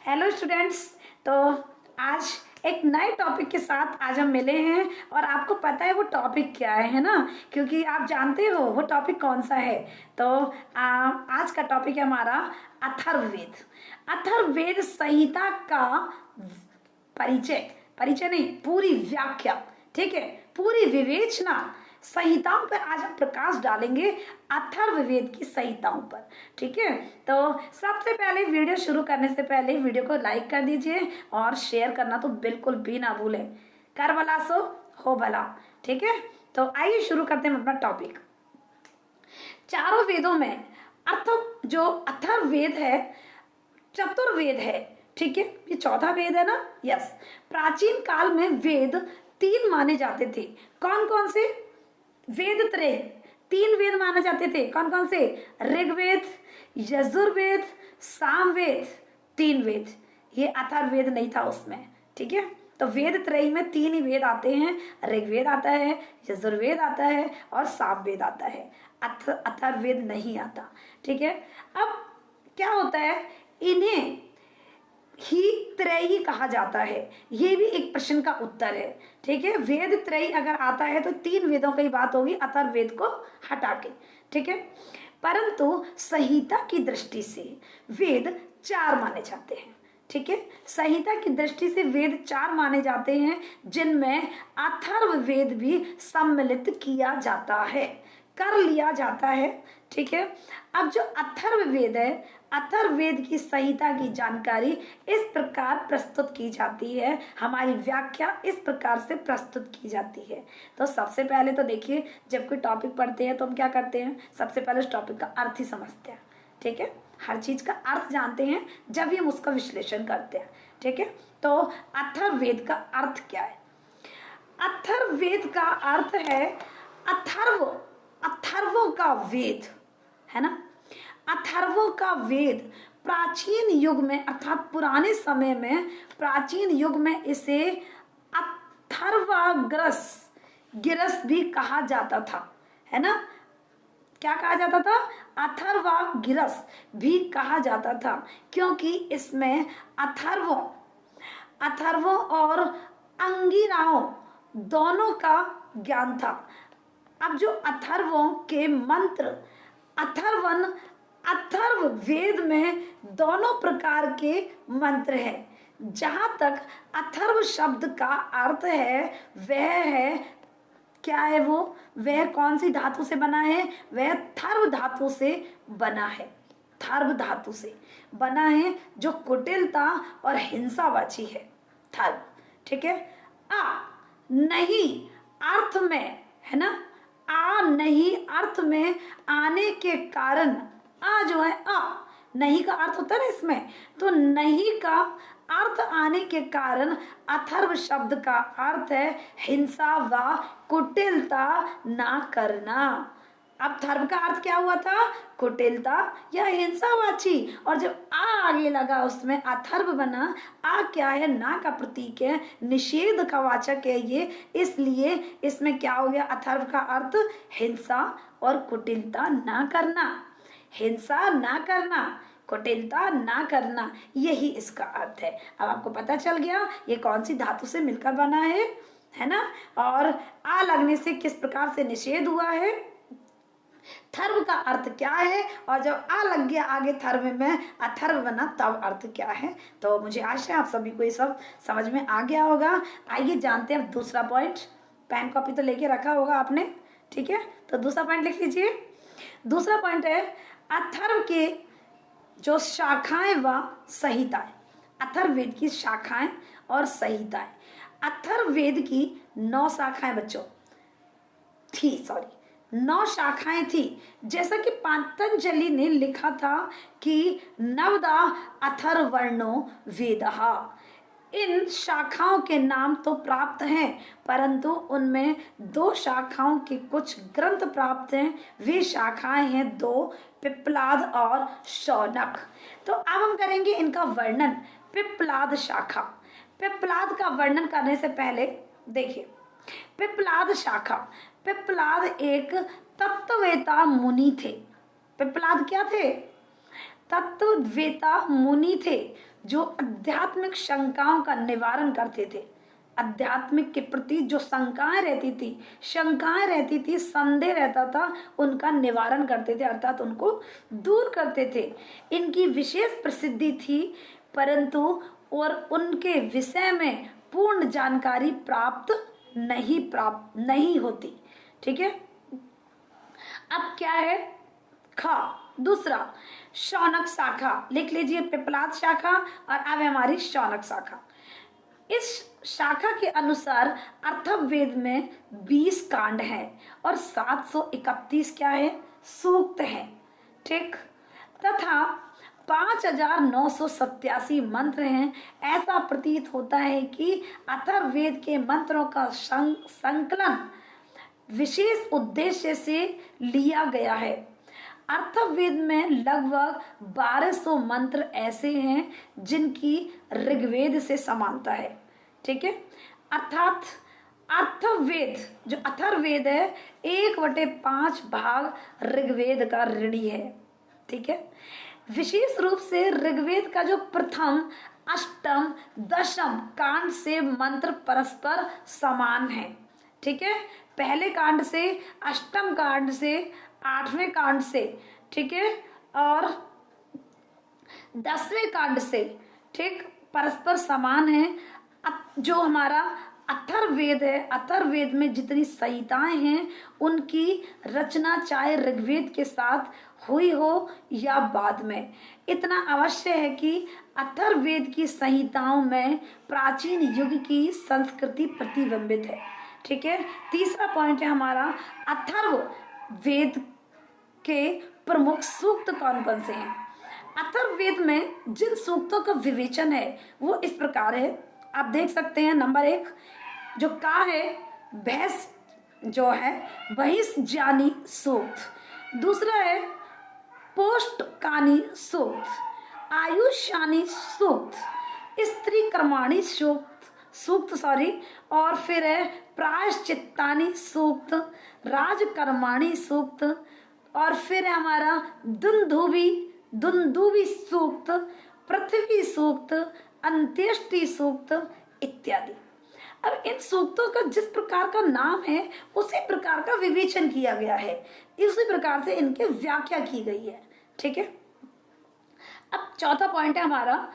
Hello students. तो आज एक नए टॉपिक के साथ आज हम मिले हैं और आपको पता है वो टॉपिक क्या है ना, क्योंकि आप जानते हो वो टॉपिक कौन सा है। तो आज का टॉपिक है हमारा अथर्ववेद। अथर्ववेद संहिता का परिचय, परिचय नहीं पूरी व्याख्या, ठीक है, पूरी विवेचना संहिताओं पर आज हम प्रकाश डालेंगे, अथर्ववेद की संहिताओं पर। ठीक है, तो सबसे पहले वीडियो शुरू करने से पहले वीडियो को लाइक कर दीजिए और शेयर करना तो बिल्कुल भी ना भूलें। कर भला सो हो भला। ठीक है, तो आइए शुरू करते हैं अपना टॉपिक। चारों वेदों में जो अथर्ववेद है चतुर्वेद है। ठीक है, ये चौथा वेद है ना। यस, प्राचीन काल में वेद तीन माने जाते थे। कौन कौन से? वेद त्रय, तीन वेद माने जाते थे। कौन कौन से? ऋग्वेद, यजुर्वेद, सामवेद, तीन वेद। ये अथर्ववेद नहीं था उसमें। ठीक है, तो वेद त्रय में तीन ही वेद आते हैं। ऋग्वेद आता है, यजुर्वेद आता है और सामवेद आता है। अथर्ववेद नहीं आता। ठीक है, अब क्या होता है, इन्हें ही त्रयी कहा जाता है। ये भी एक प्रश्न का उत्तर है। ठीक है, वेद त्रयी अगर आता है तो तीन वेदों की बात होगी अथर्ववेद को हटा के। ठीक है, परंतु संहिता की दृष्टि से वेद चार माने जाते हैं। ठीक है, संहिता की दृष्टि से वेद चार माने जाते हैं, जिनमें अथर्ववेद भी सम्मिलित किया जाता है, कर लिया जाता है। ठीक है, अब जो अथर्ववेद है, अथर्ववेद की संहिता की जानकारी इस प्रकार प्रस्तुत की जाती है, हमारी व्याख्या इस प्रकार से प्रस्तुत की जाती है। तो सबसे पहले तो देखिए, जब कोई टॉपिक पढ़ते हैं तो हम क्या करते हैं, सबसे पहले उस टॉपिक का अर्थ ही समझते हैं। ठीक है, हर चीज का अर्थ जानते हैं जब भी हम उसका विश्लेषण करते हैं। ठीक है, तो अथर्ववेद का अर्थ क्या है? अथर्ववेद का अर्थ है अथर्व, अथर्वों का वेद है ना। अथर्वों का वेद प्राचीन युग में अर्थात पुराने समय में, प्राचीन युग में इसे अथर्वाग्रस गिरस भी कहा जाता था, है ना। क्या कहा जाता था? अथर्वागिरस भी कहा जाता था, क्योंकि इसमें अथर्वों अथर्वों और अंगिराओं दोनों का ज्ञान था। अब जो अथर्वों के मंत्र, अथर्वन, अथर्व वेद में दोनों प्रकार के मंत्र हैं। जहां तक अथर्व शब्द का अर्थ है, वह है, क्या है वो, वह कौन सी धातु से बना है? वह थर्व धातु से बना है। थर्व धातु से बना है, जो कुटिलता और हिंसावाची है, थर्व। ठीक है, आ नहीं अर्थ में, है ना, आ नहीं अर्थ में आने के कारण, आ जो है, आ नहीं का अर्थ होता है ना इसमें, तो नहीं का अर्थ आने के कारण अथर्व शब्द का अर्थ है हिंसा व कुटिलता ना करना। अब थर्व का अर्थ क्या हुआ था? कुटिलता या हिंसावाची, और जब आ आगे लगा उसमें अथर्व बना। आ क्या है? ना का प्रतीक है, निषेध का वाचक है ये, इसलिए इसमें क्या हो गया? अथर्व का अर्थ हिंसा और कुटिलता ना करना, हिंसा ना करना, कुटिलता ना करना, यही इसका अर्थ है। अब आपको पता चल गया ये कौन सी धातु से मिलकर बना है ना, और आ लगने से किस प्रकार से निषेध हुआ है, थर्व का अर्थ क्या है, और जब आ लग गया आगे थर्व में अथर्व बना तब अर्थ क्या है। तो मुझे आशा है आप सभी को ये सब समझ में आ गया होगा। आइए जानते हैं दूसरा पॉइंट। पेन कॉपी तो लेके रखा होगा आपने, ठीक है, तो दूसरा पॉइंट लिख लीजिए। दूसरा पॉइंट है अथर्व के जो शाखाएं व संहिताएं, अथर्ववेद की शाखाएं और संहिताएं। अथर्ववेद की 9 शाखाएं बच्चों थी, 9 शाखाएं थी। जैसा कि पतंजलि ने लिखा था कि नवदा अथर्ववर्णो वेदहा। इन शाखाओं के नाम तो प्राप्त हैं, परंतु उनमें 2 शाखाओं के कुछ ग्रंथ प्राप्त हैं। वे शाखाएं हैं 2, पिप्पलाद और शौनक। तो अब हम करेंगे इनका वर्णन। पिप्पलाद शाखा, पिप्पलाद का वर्णन करने से पहले देखिए, पिप्पलाद शाखा, पिप्पलाद एक तत्ववेता मुनि थे। पिप्पलाद क्या थे? तत्ववेता मुनि थे जो आध्यात्मिक शंकाओं का निवारण करते थे। आध्यात्मिक के प्रति जो शंकाएं रहती थी, संदेह रहता था, उनका निवारण करते थे, अर्थात उनको दूर करते थे। इनकी विशेष प्रसिद्धि थी, परंतु और उनके विषय में पूर्ण जानकारी प्राप्त नहीं होती। ठीक है, अब क्या है खा दूसरा शौनक शाखा, लिख लीजिए पिपलाद शाखा, और अब हमारी शौनक शाखा। इस शाखा के अनुसार अथर्ववेद में 20 कांड हैं और 731 क्या है सूक्त हैं। ठीक, तथा 5987 मंत्र हैं। ऐसा प्रतीत होता है कि अथर्ववेद के मंत्रों का संकलन विशेष उद्देश्य से लिया गया है। अथर्ववेद में लगभग 1200 मंत्र ऐसे हैं जिनकी ऋग्वेद से समानता है। ठीक है, अर्थात अथर्ववेद है 1/5 भाग ऋग्वेद का ऋणी है। ठीक है, विशेष रूप से ऋग्वेद का जो प्रथम, अष्टम, दशम कांड से मंत्र परस्पर समान है। ठीक है, पहले कांड से, अष्टम कांड से, 8वें कांड से, ठीक है, और 10वें कांड से, ठीक, परस्पर समान है। जो हमारा अथर्ववेद है, अथर्ववेद में जितनी संहिताएं हैं उनकी रचना चाहे ऋग्वेद के साथ हुई हो या बाद में, इतना अवश्य है कि अथर्ववेद की संहिताओं में प्राचीन युग की संस्कृति प्रतिबिंबित है। ठीक है, तीसरा पॉइंट है हमारा अथर्ववेद के प्रमुख सूक्त कौन कौन से हैं। अथर्ववेद में जिन सूक्तों का विवेचन है वो इस प्रकार है, आप देख सकते हैं। नंबर 1 जो का है भैंस जो है बहिष्ज्ञानी सूक्त। दूसरा है पोष्टकानी सूक्त, आयुष्यानी सूक्त, स्त्री कर्माणी सूक्त और फिर है प्रायश्चित्तानी सूक्त, राजकर्माणी सूक्त, और फिर है हमारा दुंदुभी सूक्त, पृथ्वी सूक्त, अंत्येष्टि सूक्त इत्यादि। अब इन सूक्तों का जिस प्रकार का नाम है उसी प्रकार का विवेचन किया गया है, इसी प्रकार से इनकी व्याख्या की गई है। ठीक है, अब चौथा पॉइंट है हमारा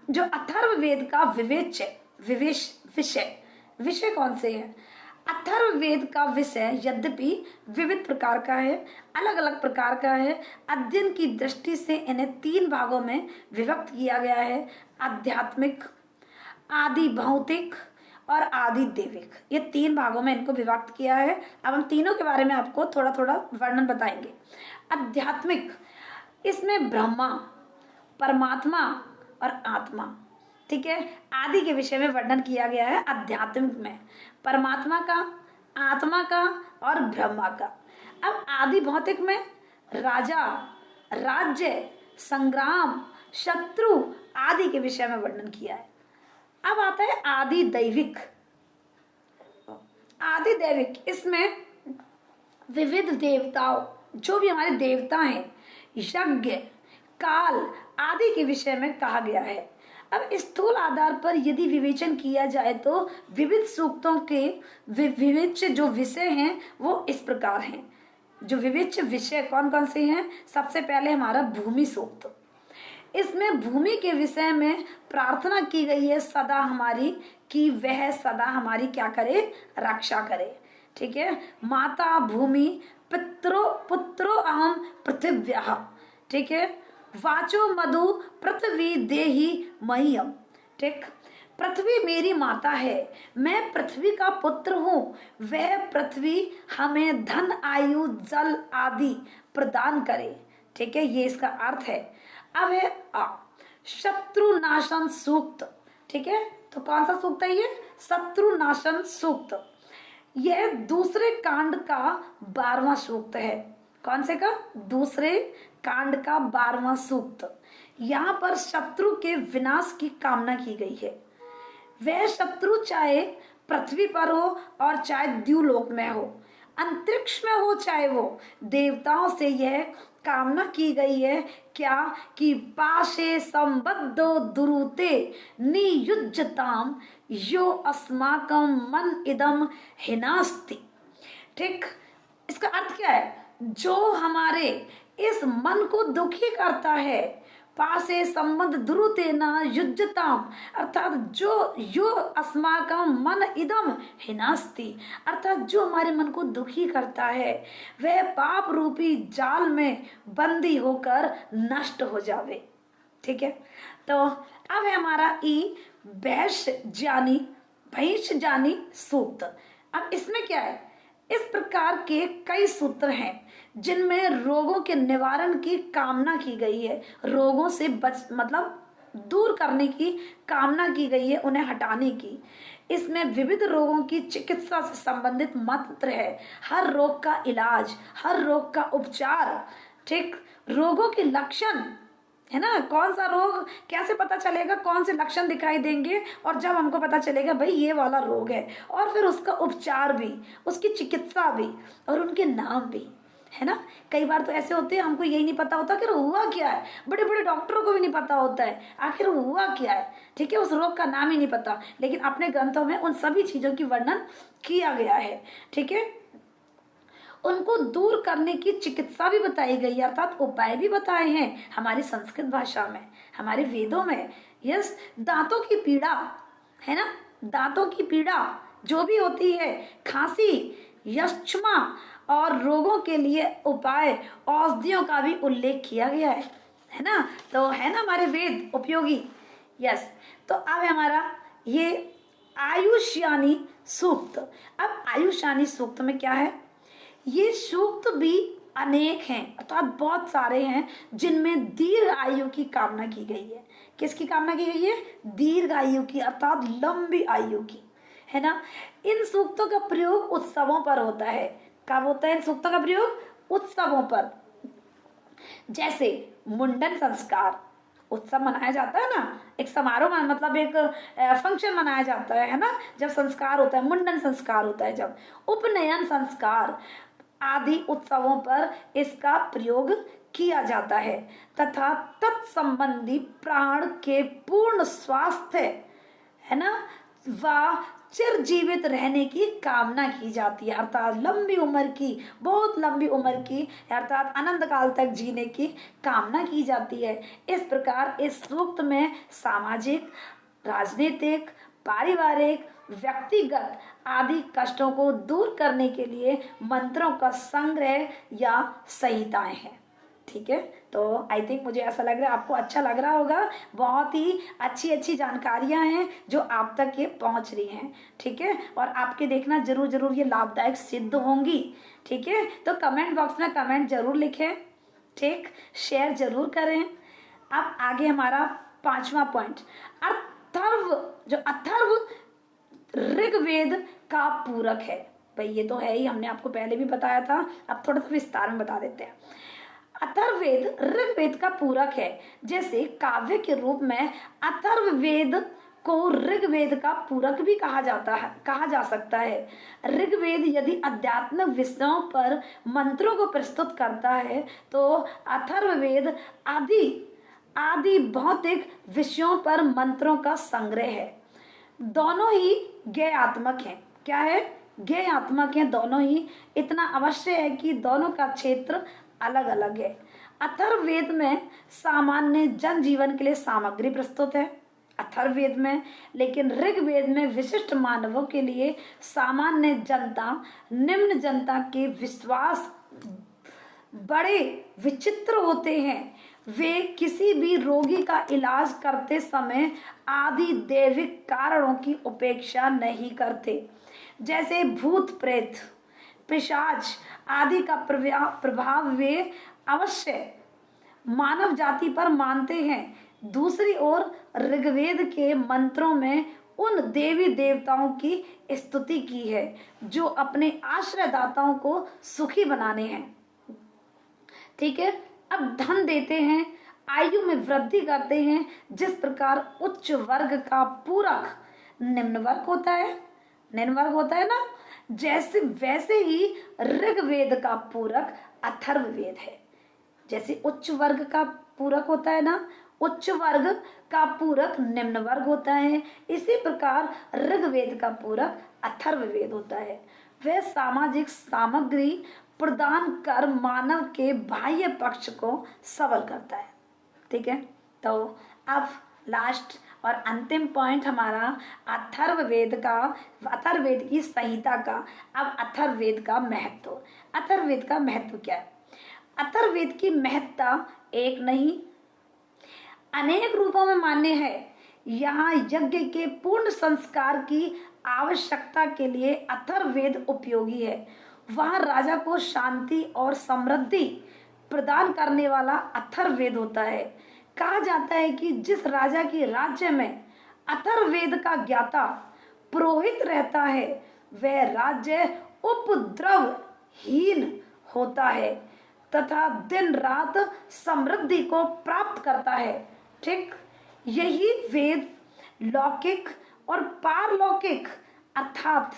जो अथर्ववेद का विषय कौन से हैं। अथर्ववेद का विषय यद्यपि विविध प्रकार का है, अलग अलग प्रकार का है। अध्ययन की दृष्टि से इन्हें 3 भागों में विभक्त किया गया है, आध्यात्मिक, आदि भौतिक और आदि दैविक। ये 3 भागों में इनको विभक्त किया है। अब हम तीनों के बारे में आपको थोड़ा थोड़ा वर्णन बताएंगे। आध्यात्मिक, इसमें ब्रह्मा, परमात्मा और आत्मा, ठीक है, आदि के विषय में वर्णन किया गया है। आध्यात्मिक में परमात्मा का, आत्मा का और ब्रह्मा का। अब आदि भौतिक में राजा, राज्य, संग्राम, शत्रु आदि के विषय में वर्णन किया है। अब आता है आदि दैविक। आदि दैविक, इसमें विविध देवताओं, जो भी हमारे देवता हैं, यज्ञ, काल आदि के विषय में कहा गया है। अब स्थूल आधार पर यदि विवेचन किया जाए तो विविध सूक्तों के विविध जो विषय हैं वो इस प्रकार हैं। जो विविध विषय कौन कौन से हैं, सबसे पहले हमारा भूमि सूक्त। इसमें भूमि के विषय में प्रार्थना की गई है सदा हमारी, कि वह सदा हमारी क्या करे, रक्षा करे। ठीक है, माता भूमि, पुत्रो अहम पृथिव्यः। ठीक है, वाचो मधु पृथ्वी देहि मह्यम। ठीक, पृथ्वी मेरी माता है, मैं पृथ्वी का पुत्र हूँ, वह पृथ्वी हमें धन, आयु, जल आदि प्रदान करे। ठीक है, ये इसका अर्थ है। अब है शत्रु नाशन सूक्त। ठीक है, तो कौन सा सूक्त है ये, शत्रु नाशन सूक्त। यह दूसरे कांड का 12वां सूक्त है। कौन से का, दूसरे कांड का 12वां सूक्त। यहाँ पर शत्रु के विनाश की कामना की गई है। वह शत्रु चाहे पृथ्वी पर हो और चाहे द्युलोक में हो, अंतरिक्ष में हो चाहे वो देवताओं से यह कामना की गई है क्या कि पाशे संबद्धो दुरुते नियुज्यताम यो अस्माकम मन इदम हिनास्ति। ठीक, इसका अर्थ क्या है? जो हमारे इस मन को दुखी करता है, पासे संबंध दुरुतेना युज्यताम, अर्थात जो यो अस्माकं मन इदम हिनास्ति, अर्थात जो हमारे मन को दुखी करता है वह पाप रूपी जाल में बंदी होकर नष्ट हो जावे। ठीक है, तो अब है हमारा ई भैंस जानी सूक्त। अब इसमें क्या है? इस प्रकार के कई सूत्र हैं जिनमें रोगों के निवारण की कामना की गई है, रोगों से मतलब दूर करने की कामना की गई है, उन्हें हटाने की। इसमें विविध रोगों की चिकित्सा से संबंधित मंत्र है, हर रोग का इलाज, हर रोग का उपचार। ठीक, रोगों के लक्षण है ना, कौन सा रोग कैसे पता चलेगा, कौन से लक्षण दिखाई देंगे, और जब हमको पता चलेगा भाई ये वाला रोग है, और फिर उसका उपचार भी, उसकी चिकित्सा भी, और उनके नाम भी, है ना। कई बार तो ऐसे होते हैं हमको यही नहीं पता होता कि हुआ क्या है, बड़े बड़े डॉक्टरों को भी नहीं पता होता है आखिर हुआ क्या है। ठीक है, उस रोग का नाम ही नहीं पता, लेकिन अपने ग्रंथों में उन सभी चीजों की वर्णन किया गया है। ठीक है, उनको दूर करने की चिकित्सा भी बताई गई है, अर्थात उपाय भी बताए हैं हमारी संस्कृत भाषा में, हमारे वेदों में। यस, दांतों की पीड़ा है ना, दांतों की पीड़ा जो भी होती है, खांसी, यक्षमा और रोगों के लिए उपाय औषधियों का भी उल्लेख किया गया है ना। तो है ना हमारे वेद उपयोगी। यस, तो अब हमारा ये आयुष्यानी सूक्त। अब आयुष्यानी सूक्त में क्या है? ये सूक्त भी अनेक हैं, अर्थात बहुत सारे हैं जिनमें दीर्घ आयु की कामना की गई है। किसकी कामना की गई है? दीर्घ आयु की, अर्थात लंबी आयु की, है ना। इन सूक्तों का प्रयोग उत्सवों पर होता है। कब होता है इन सूक्तों का प्रयोग? उत्सवों पर। जैसे मुंडन संस्कार, उत्सव मनाया जाता है ना, एक समारोह मतलब एक फंक्शन मनाया जाता है ना, जब संस्कार होता है, मुंडन संस्कार होता है जब, उपनयन संस्कार आदि उत्सवों पर इसका प्रयोग किया जाता है, तथा तत्संबंधी प्राण के पूर्ण स्वास्थ्य, है ना, व चिर जीवित रहने की कामना की जाती है, अर्थात लंबी उम्र की, बहुत लंबी उम्र की, अर्थात अनंत काल तक जीने की कामना की जाती है। इस प्रकार इस सूक्त में सामाजिक, राजनीतिक, पारिवारिक, व्यक्तिगत आदि कष्टों को दूर करने के लिए मंत्रों का संग्रह या संहिताएं हैं। ठीक है, तो आई थिंक मुझे ऐसा लग रहा है आपको अच्छा लग रहा होगा। बहुत ही अच्छी अच्छी जानकारियां हैं जो आप तक ये पहुंच रही हैं। ठीक है, और आपके देखना जरूर जरूर ये लाभदायक सिद्ध होंगी। ठीक है, तो कमेंट बॉक्स में कमेंट जरूर लिखें, ठीक, शेयर जरूर करें। अब आगे हमारा 5वां पॉइंट, अथर्व, जो अथर्व ऋग्वेद का पूरक है। भाई ये तो है ही, हमने आपको पहले भी बताया था, अब थोड़ा सा विस्तार में बता देते हैं। अथर्ववेद ऋग्वेद का पूरक है। जैसे काव्य के रूप में अथर्ववेद को ऋग्वेद का पूरक भी कहा जा सकता है। ऋग्वेद यदि आध्यात्मिक विषयों पर मंत्रों को प्रस्तुत करता है तो अथर्ववेद आदि भौतिक विषयों पर मंत्रों का संग्रह है। दोनों ही ज्ञेयात्मक हैं। क्या है? ज्ञेयात्मक हैं दोनों ही। इतना अवश्य है कि दोनों का क्षेत्र अलग अलग है। अथर्ववेद में सामान्य जनजीवन के लिए सामग्री प्रस्तुत है अथर्ववेद में, लेकिन ऋग्वेद में विशिष्ट मानवों के लिए सामान्य जनता, निम्न जनता के विश्वास बड़े विचित्र होते हैं। वे किसी भी रोगी का इलाज करते समय आदि दैविक कारणों की उपेक्षा नहीं करते। जैसे भूत प्रेत, पिशाच आदि का प्रभाव वे अवश्य मानव जाति पर मानते हैं। दूसरी ओर ऋग्वेद के मंत्रों में उन देवी देवताओं की स्तुति की है जो अपने आश्रयदाताओं को सुखी बनाने हैं। ठीक है, अब धन देते हैं, आयु में वृद्धि करते हैं। जिस प्रकार उच्च वर्ग का पूरक निम्न वर्ग होता है ना, जैसे वैसे ही ऋग्वेद का पूरक अथर्ववेद है। जैसे उच्च वर्ग का पूरक होता है ना, उच्च वर्ग का पूरक निम्न वर्ग होता है, इसी प्रकार ऋग्वेद का पूरक अथर्ववेद होता है। वह सामाजिक सामग्री प्रदान कर मानव के बाह्य पक्ष को सबल करता है। ठीक है, तो अब लास्ट और अंतिम पॉइंट हमारा अथर्ववेद की संहिता का। अब अथर्ववेद का महत्व, अथर्ववेद का महत्व क्या है? अथर्ववेद की महत्ता एक नहीं अनेक रूपों में मान्य है। यहाँ यज्ञ के पूर्ण संस्कार की आवश्यकता के लिए अथर्ववेद उपयोगी है। वहाँ राजा को शांति और समृद्धि प्रदान करने वाला अथर्ववेद होता है। कहा जाता है कि जिस राजा के राज्य में अथर्ववेद का ज्ञाता पुरोहित रहता है वह राज्य उपद्रवहीन होता है तथा दिन रात समृद्धि को प्राप्त करता है। ठीक, यही वेद लौकिक और पारलौकिक अर्थात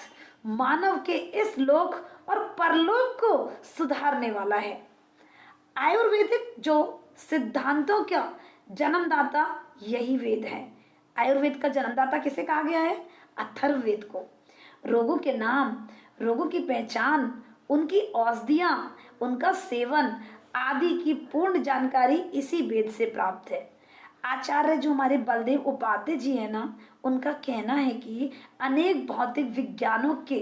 मानव के इस लोक और परलोक को सुधारने वाला है। आयुर्वेदिक जो सिद्धांतों का जन्मदाता यही वेद है। आयुर्वेद का जन्मदाता किसे कहा गया है? अथर्ववेद को। रोगों के नाम, रोगों की पहचान, उनकी औषधियां, उनका सेवन आदि की पूर्ण जानकारी इसी वेद से प्राप्त है। आचार्य जो हमारे बलदेव उपाध्याय जी है ना, उनका कहना है कि अनेक भौतिक विज्ञानों के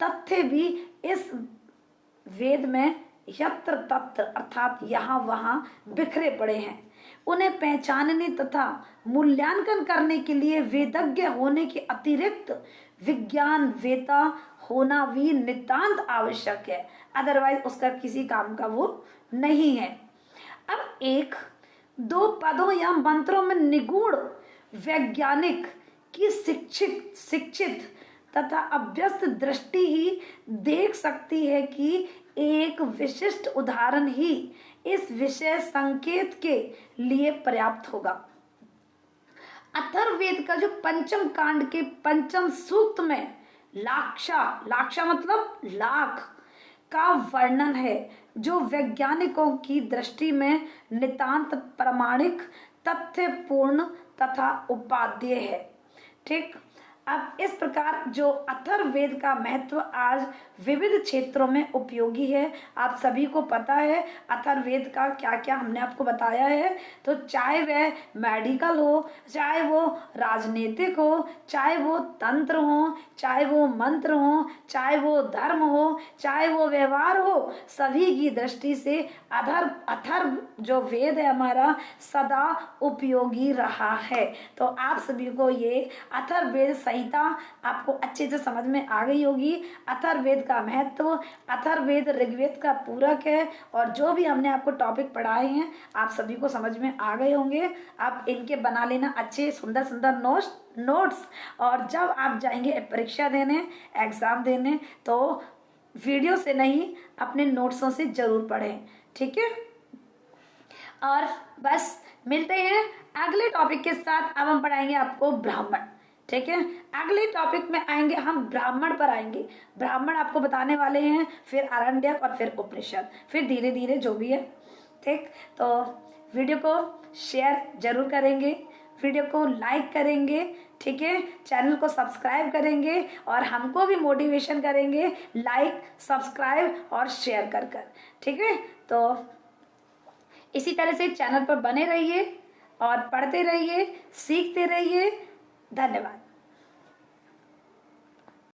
तथ्य भी इस वेद में यत्र तत्र अर्थात यहाँ वहाँ बिखरे पड़े हैं। उन्हें पहचानने तथा मूल्यांकन करने के लिए वेदज्ञ होने के अतिरिक्त विज्ञान वेता होना भी नितांत आवश्यक है, अदरवाइज उसका किसी काम का वो नहीं है। अब एक दो पदों या मंत्रों में निगूढ़ वैज्ञानिक की शिक्षित तथा अभ्यस्त दृष्टि ही देख सकती है कि एक विशिष्ट उदाहरण ही इस विषय संकेत के लिए पर्याप्त होगा। अथर्ववेद का जो पंचम कांड के पंचम सूक्त में लाक्षा मतलब लाख का वर्णन है, जो वैज्ञानिकों की दृष्टि में नितांत प्रामाणिक, तथ्यपूर्ण तथा उपादेय है। ठीक, अब इस प्रकार जो अथर्ववेद का महत्व आज विविध क्षेत्रों में उपयोगी है। आप सभी को पता है अथर्ववेद का क्या क्या हमने आपको बताया है। तो चाहे वह मेडिकल हो, चाहे वो राजनीतिक हो, चाहे वो तंत्र हो, चाहे वो मंत्र हो, चाहे वो धर्म हो, चाहे वो व्यवहार हो, सभी की दृष्टि से अथर्व जो वेद है हमारा सदा उपयोगी रहा है। तो आप सभी को ये अथर्ववेद संहिता आपको अच्छे से समझ में आ गई होगी। अथर्ववेद का महत्व, अथर्ववेद ऋग्वेद का पूरक है, और जो भी हमने आपको टॉपिक पढ़ाए हैं आप सभी को समझ में आ गए होंगे। आप इनके बना लेना अच्छे सुंदर सुंदर नोट्स, और जब आप जाएंगे परीक्षा देने, एग्जाम देने, तो वीडियो से नहीं अपने नोट्सों से जरूर पढ़ें। ठीक है, और बस मिलते हैं अगले टॉपिक के साथ। अब हम पढ़ाएंगे आपको ब्राह्मण। ठीक है, अगले टॉपिक में आएंगे हम ब्राह्मण पर आएंगे। ब्राह्मण आपको बताने वाले हैं, फिर आरण्यक और फिर उपनिषद, फिर धीरे धीरे जो भी है। ठीक, तो वीडियो को शेयर जरूर करेंगे, वीडियो को लाइक करेंगे। ठीक है, चैनल को सब्सक्राइब करेंगे और हमको भी मोटिवेशन करेंगे लाइक, सब्सक्राइब और शेयर कर। ठीक है, तो इसी तरह से चैनल पर बने रहिए और पढ़ते रहिए, सीखते रहिए। धन्यवाद।